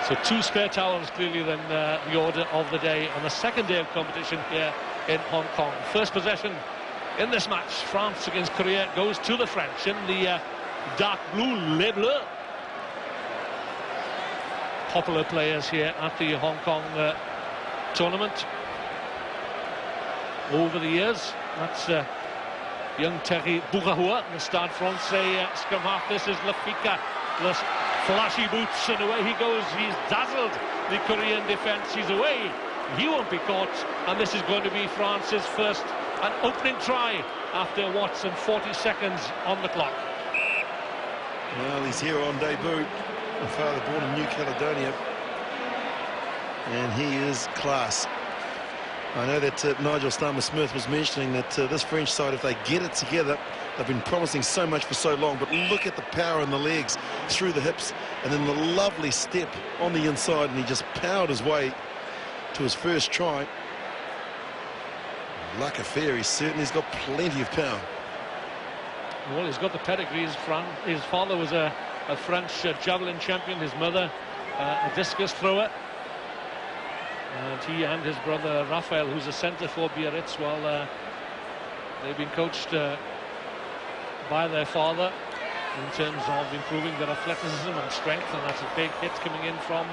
So 2 spare towels clearly then the order of the day on the second day of competition here in Hong Kong. First possession in this match, France against Korea, goes to the French in the dark blue, Les Bleus. Popular players here at the Hong Kong tournament over the years. That's young Terry Bourahua, the Stade Francais scrum half. This is Lafika, the flashy boots, and away he goes. He's dazzled the Korean defence. He's away. He won't be caught, and this is going to be France's first and opening try after Watson, 40 seconds on the clock. Well, he's here on debut. A father born in New Caledonia, and he is class. I know that Nigel Starmer-Smith was mentioning that this French side, if they get it together, they've been promising so much for so long, but look at the power in the legs, through the hips, and then the lovely step on the inside, and he just powered his way to his first try. Like a fair, he's got plenty of power. Well, he's got the pedigree. His father was a French javelin champion, his mother a discus thrower. And he and his brother Raphael, who's a centre for Biarritz, well, they've been coached by their father in terms of improving their athleticism and strength, and that's a big hit coming in from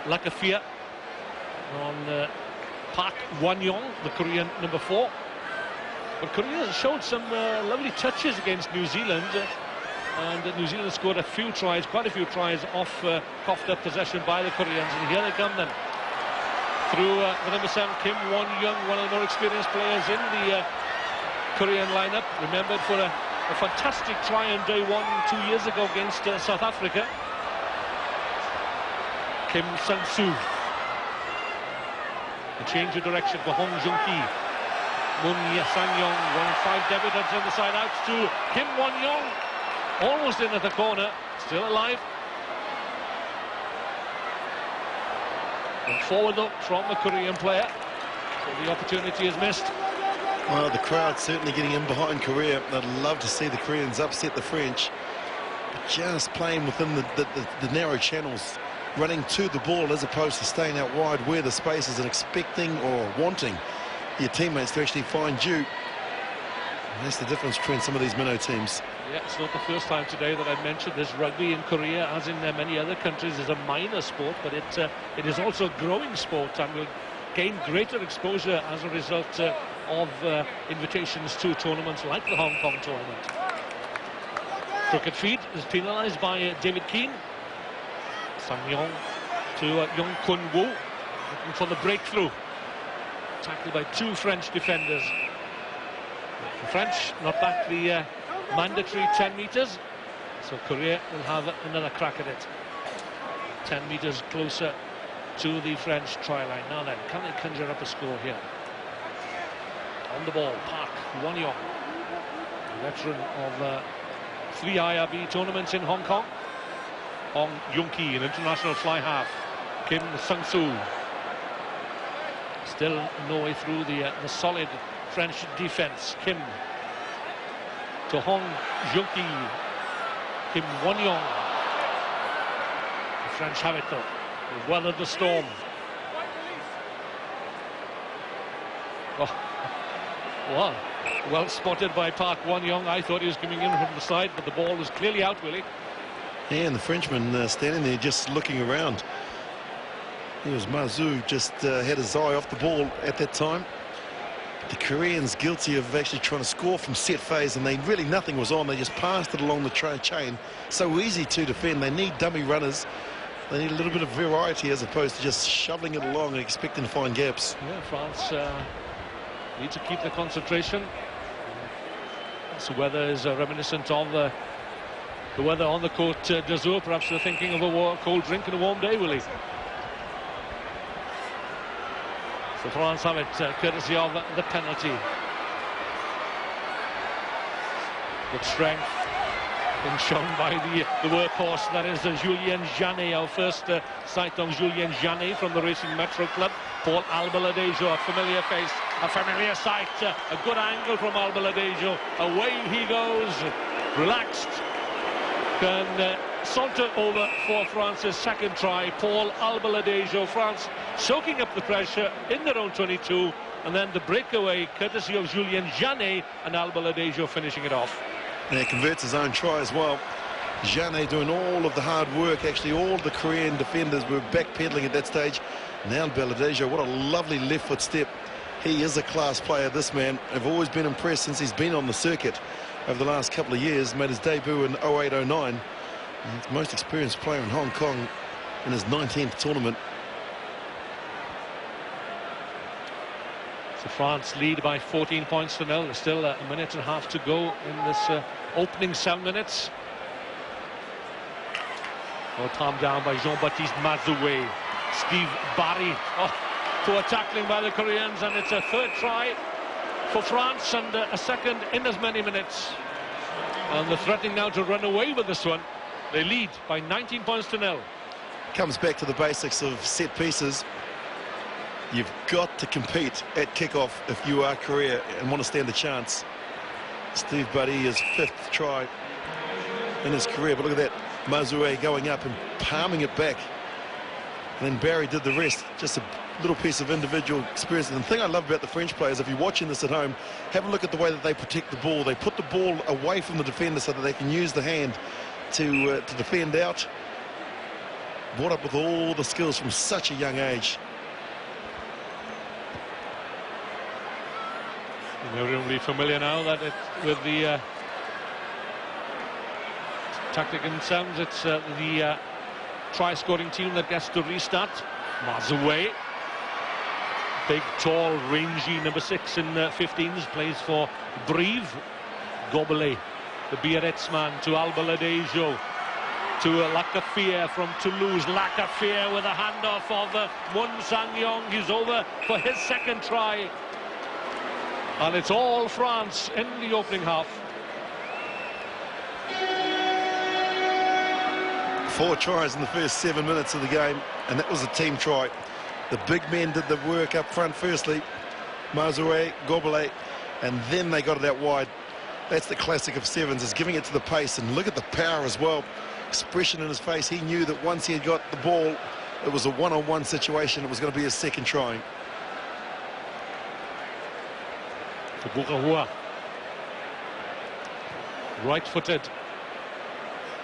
Lakafia on Park Wan-yong, the Korean number 4. But Korea showed some lovely touches against New Zealand, and New Zealand scored a few tries, quite a few tries off coughed up possession by the Koreans, and here they come then. Through the number 7, Kim Won-young, one of the more experienced players in the Korean lineup, remembered for a fantastic try on day 1 2 years ago against South Africa. Kim Sang-soo. A change of direction for Hong Jung-ki. Moon Sang-yong, 1-5 debutants on the side, out to Kim Won-young. Almost in at the corner, still alive. And forward though from the Korean player, so the opportunity is missed. Well, the crowd's certainly getting in behind Korea. They'd love to see the Koreans upset the French, but just playing within the narrow channels, running to the ball as opposed to staying out wide where the space is, and expecting or wanting your teammates to actually find you. And that's the difference between some of these minnow teams. Yeah, it's not the first time today that I've mentioned this. Rugby in Korea, as in many other countries, is a minor sport, but it is also a growing sport and will gain greater exposure as a result of invitations to tournaments like the Hong Kong tournament. Crooked feet is penalised by David Keane. Sang-yong to Yong Kun-woo, looking for the breakthrough. Tackled by 2 French defenders. The French not back the mandatory 10 metres, so Korea will have another crack at it. 10 metres closer to the French try line. Now then, can they conjure up a score here? On the ball, Park Wan-yong, veteran of 3 IRB tournaments in Hong Kong. Hong Jung-ki, an international fly half. Kim Sang-soo. Still no way through the solid French defence. Kim to Hong Jung-ki. Kim Won-yong. The French have it though. They've weathered the storm. Oh, well spotted by Park Wan-yong. I thought he was coming in from the side, but the ball was clearly out, Willie. Yeah, and the Frenchman standing there just looking around. It was Mazu, just had his eye off the ball at that time. The Koreans guilty of actually trying to score from set phase, and nothing was on. They just passed it along the chain. So easy to defend. They need dummy runners. They need a little bit of variety as opposed to just shoveling it along and expecting to find gaps. Yeah, France need to keep the concentration. So weather is reminiscent of the weather on the Côte d'Azur. Perhaps they're thinking of a cold drink and a warm day, Willie. So France have it, courtesy of the penalty. Good strength being shown by the workhorse, that is Julien Janet. Our first sight on Julien Janet from the Racing Metro Club. Paul Albaladejo, a familiar face, a familiar sight, a good angle from Albaladejo. Away he goes, relaxed. Can saunter over for France's second try. Paul Albaladejo. France soaking up the pressure in their own 22, and then the breakaway courtesy of Julien Janet, and Albaladejo finishing it off. And he converts his own try as well. Janet doing all of the hard work. Actually, all the Korean defenders were backpedaling at that stage. Now Albaladejo, what a lovely left foot step. He is a class player, this man. I've always been impressed since he's been on the circuit over the last couple of years. Made his debut in 08-09. He's the most experienced player in Hong Kong in his 19th tournament. So France lead by 14 points to 0. There's still a minute and a half to go in this opening 7 minutes. Well, calmed down by Jean-Baptiste Mazoué. Steve Barry. Oh, poor tackling by the Koreans, and it's a third try for France and a second in as many minutes. And they're threatening now to run away with this one. They lead by 19 points to 0. Comes back to the basics of set pieces. You've got to compete at kickoff if you are Korea and want to stand a chance. Steve Barry, his 5th try in his career, but look at that. Mazoué going up and palming it back. And then Barry did the rest. Just a little piece of individual experience. And the thing I love about the French players, if you're watching this at home, have a look at the way that they protect the ball. They put the ball away from the defender so that they can use the hand to defend out. Brought up with all the skills from such a young age. They're really familiar now that with the tactic in terms, it's the try-scoring team that gets to restart. Mazoué, big, tall, rangy number 6 in 15s, plays for Brive. Gobelet, the Biarritz man, to Albaladejo, to Lacaffiere from Toulouse. Lacaffiere with a handoff of Mun Sang-yong. He's over for his second try. And it's all France in the opening half. 4 tries in the first 7 minutes of the game, and that was a team try. The big men did the work up front firstly, Mazoué, Gobelet, and then they got it out wide. That's the classic of sevens, is giving it to the pace, and look at the power as well. Expression in his face. He knew that once he had got the ball, it was a one-on-one situation. It was going to be his second try. Bourahua, right-footed,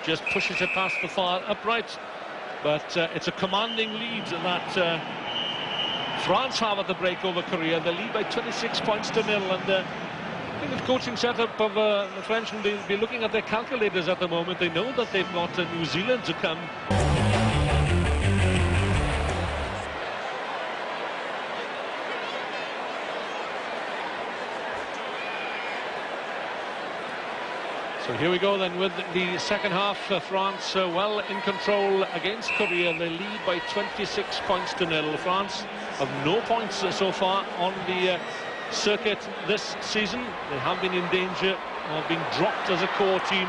just pushes it past the far upright, but it's a commanding lead that France have at the break over Korea. They lead by 26 points to 0, and I think the coaching setup of the French will be looking at their calculators at the moment. They know that they've got New Zealand to come. So here we go then with the second half. France well in control against Korea. They lead by 26 points to 0. France have no points so far on the circuit this season. They have been in danger of being dropped as a core team.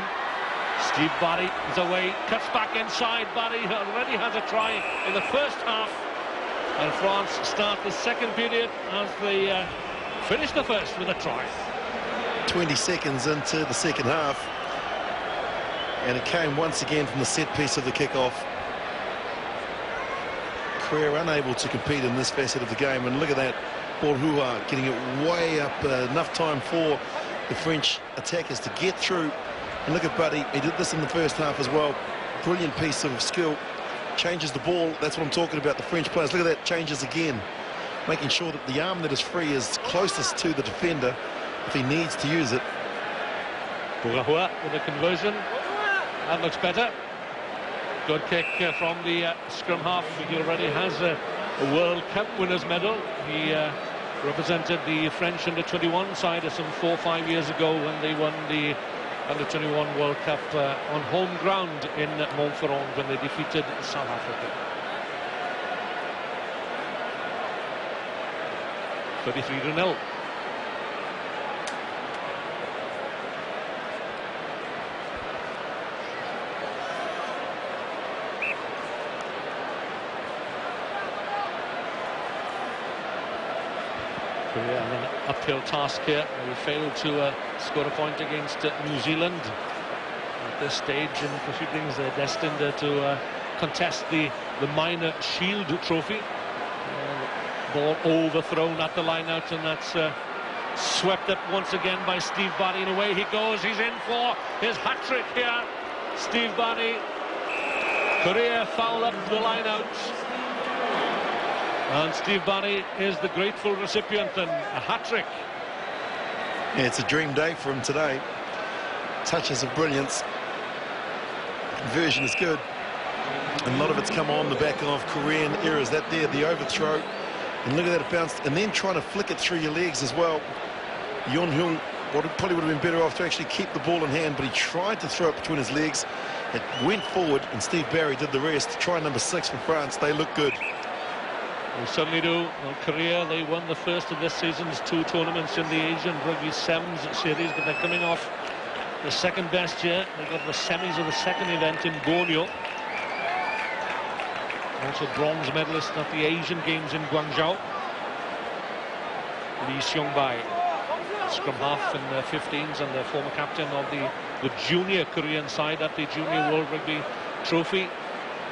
Steve Barry is away, cuts back inside. Barry already has a try in the first half, and France start the second period as they finish the first with a try. 20 seconds into the second half, and it came once again from the set piece of the kickoff. Korea unable to compete in this facet of the game, and look at that, Bourahua getting it way up, enough time for the French attackers to get through. And look at Buddy, he did this in the first half as well. Brilliant piece of skill, changes the ball. That's what I'm talking about, the French players. Look at that, changes again, making sure that the arm that is free is closest to the defender if he needs to use it. Bourahua with a conversion. That looks better. Good kick from the scrum half. He already has a World Cup winners medal. He represented the French under-21 side some 4 or 5 years ago when they won the under-21 World Cup on home ground in Montferrand when they defeated South Africa. 33-0. Korea and an uphill task here. They failed to score a point against New Zealand. this stage in proceedings. They're destined to contest the minor Shield trophy. Ball overthrown at the line-out, and that's swept up once again by Steve Barry, and away he goes. He's in for his hat-trick here. Steve Barry. Korea foul up the line-out, and Steve Barry is the grateful recipient, and a hat-trick. Yeah, it's a dream day for him today. Touches of brilliance. Conversion is good. And a lot of it's come on the back of Korean errors. That there, the overthrow. And look at that, it bounced. And then trying to flick it through your legs as well. Yeon Hyung probably would have been better off to actually keep the ball in hand, but he tried to throw it between his legs. It went forward, and Steve Barry did the rest. Try number 6 for France. They look good. They certainly do. Well, Korea, they won the first of this season's 2 tournaments in the Asian Rugby Sevens series, but they're coming off the second best year. They got the semis of the second event in Borneo. Also bronze medalist at the Asian Games in Guangzhou. Lee Seong-bai, scrum half in the 15s and the former captain of the junior Korean side at the Junior World Rugby Trophy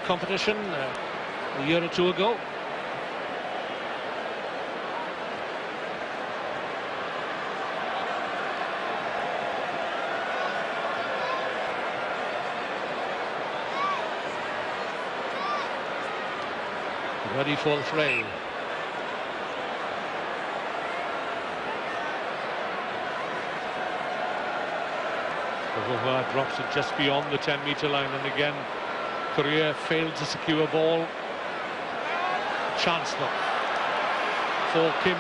competition a year or 2 ago. Ready for the fray. Drops it just beyond the 10-meter line, and again Korea failed to secure a ball. Chance though for Kim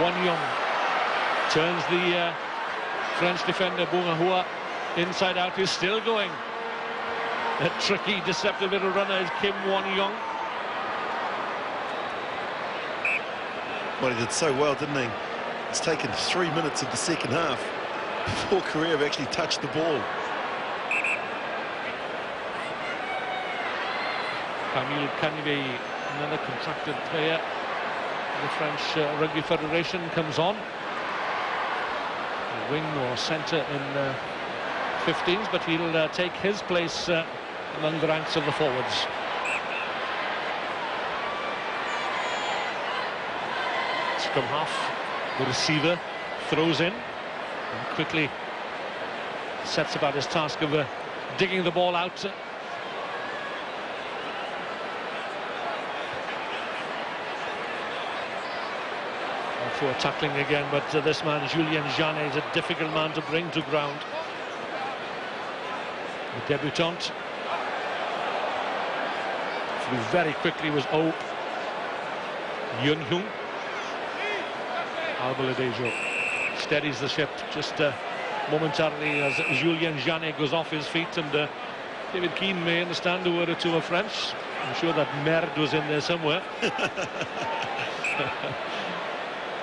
Won-young. Turns the French defender Boungahua inside out. He's still going. A tricky, deceptive little runner is Kim Won-young. Well, he did so well, didn't he? It's taken 3 minutes of the second half before Korea have actually touched the ball. Camille Canivet, another contracted player. The French Rugby Federation comes on. A wing or centre in 15s, but he'll take his place among the ranks of the forwards. Scrum half, the receiver throws in and quickly sets about his task of digging the ball out. For tackling again, but this man, Julien Janet, is a difficult man to bring to ground. The debutant. Through very quickly was Yeon Hyung. Albaladejo steadies the ship just momentarily as Julien Janet goes off his feet, and David Keane may understand a word or two of French. I'm sure that merde was in there somewhere.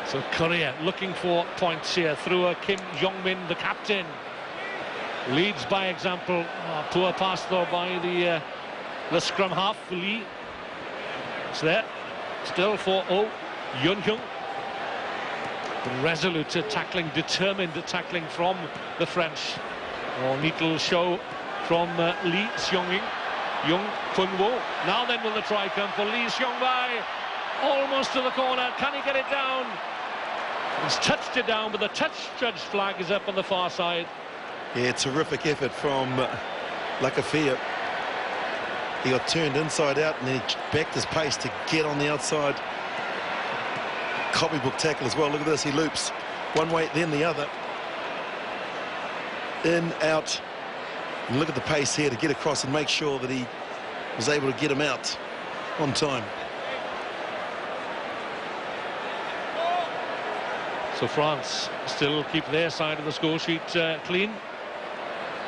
So Korea looking for points here through Kim Jong-min, the captain. Leads by example. Poor pass though by the scrum half, Lee. It's there. Still for Yeon Hyung. Resolute tackling, determined tackling from the French. Neat little show from Lee Seong-ing. Young Kun-wo. Now then will the try come for Lee Seong-bai. Almost to the corner. Can he get it down? He's touched it down, but the touch judge flag is up on the far side. Yeah, terrific effort from Lakafia. He got turned inside out and then he backed his pace to get on the outside. Copybook tackle as well. Look at this, he loops one way then the other. In, out. And look at the pace here to get across and make sure that he was able to get him out on time. So France still keep their side of the score sheet clean.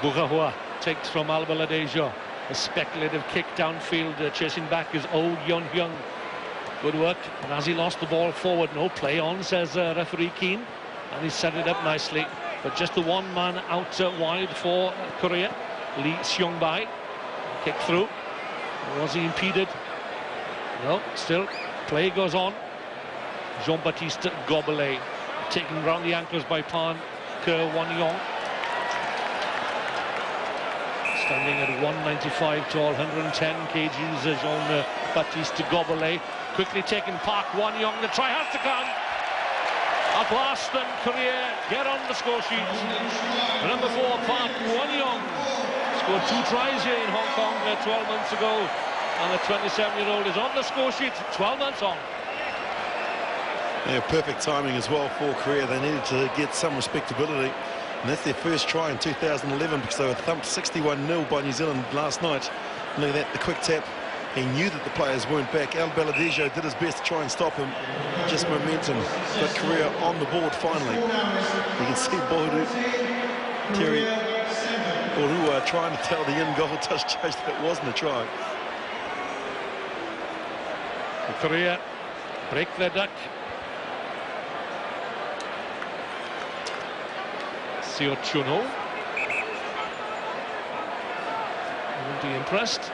Boungahua takes from Albaladejo. A speculative kick downfield, chasing back is Yeon Hyung. Good work, and as he lost the ball forward, no play on, says referee Keane, and he set it up nicely. But just the one man out wide for Korea. Lee Seong-bai, kick through. Was he impeded? No, still play goes on. Jean-Baptiste Gobelet taken round the ankles by Pan Ke Won-young. Standing at 195 tall, 110 kgs, Jean-Baptiste Gobelets. Quickly taking Park Wan-young, the try has to come. At last, then Korea get on the score sheet. Number 4, Park Wan-young, scored 2 tries here in Hong Kong 12 months ago, and the 27-year-old is on the score sheet 12 months on. Yeah, perfect timing as well for Korea. They needed to get some respectability, and that's their first try in 2011 because they were thumped 61-0 by New Zealand last night. Look at that, the quick tap. He knew that the players weren't back. Al Baladejo did his best to try and stop him. Just momentum. Got Korea on the board finally. You can see Terry Borua trying to tell the in-goal touch judge that it wasn't a try. Korea break their duck. Seo Chun-ho won't be impressed.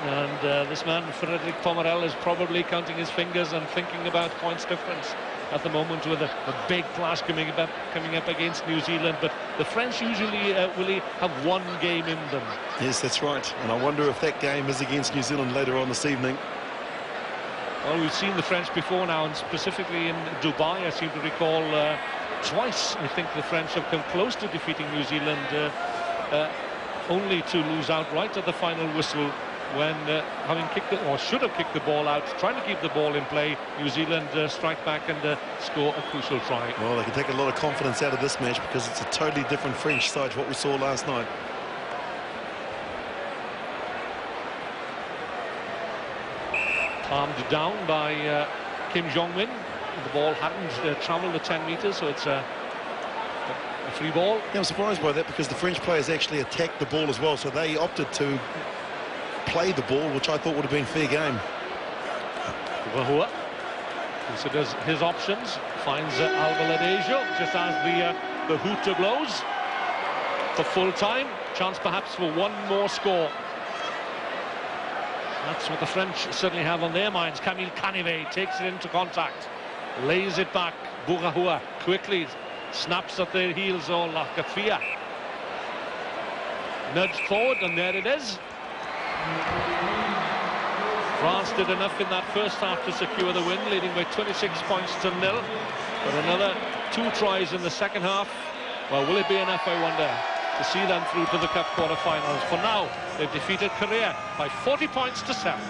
And this man, Frederick Pomerel, is probably counting his fingers and thinking about points difference at the moment with a big clash coming up against New Zealand. But the French usually, Willie, have one game in them. Yes, that's right. And I wonder if that game is against New Zealand later on this evening. Well, we've seen the French before now, and specifically in Dubai, I seem to recall twice, I think, the French have come close to defeating New Zealand, only to lose outright at the final whistle, when having kicked or should have kicked the ball out, trying to keep the ball in play, New Zealand strike back and score a crucial try. Well, they can take a lot of confidence out of this match because it's a totally different French side to what we saw last night. Palmed down by Kim Jong-min. The ball hadn't travelled the 10 metres, so it's a free ball. Yeah, I'm surprised by that because the French players actually attacked the ball as well, so they opted to play the ball, which I thought would have been fair game. Wahua considers his options, finds Al Baladejo just as the hooter blows for full time. Chance perhaps for one more score. That's what the French certainly have on their minds. Camille Canivet takes it into contact, lays it back. Bourahua quickly snaps at the heels of Lakafia. Nudged forward, and there it is. France did enough in that first half to secure the win, leading by 26 points to 0. But another 2 tries in the second half. Well, will it be enough, I wonder, to see them through to the Cup quarter-finals? For now, they've defeated Korea by 40 points to 7.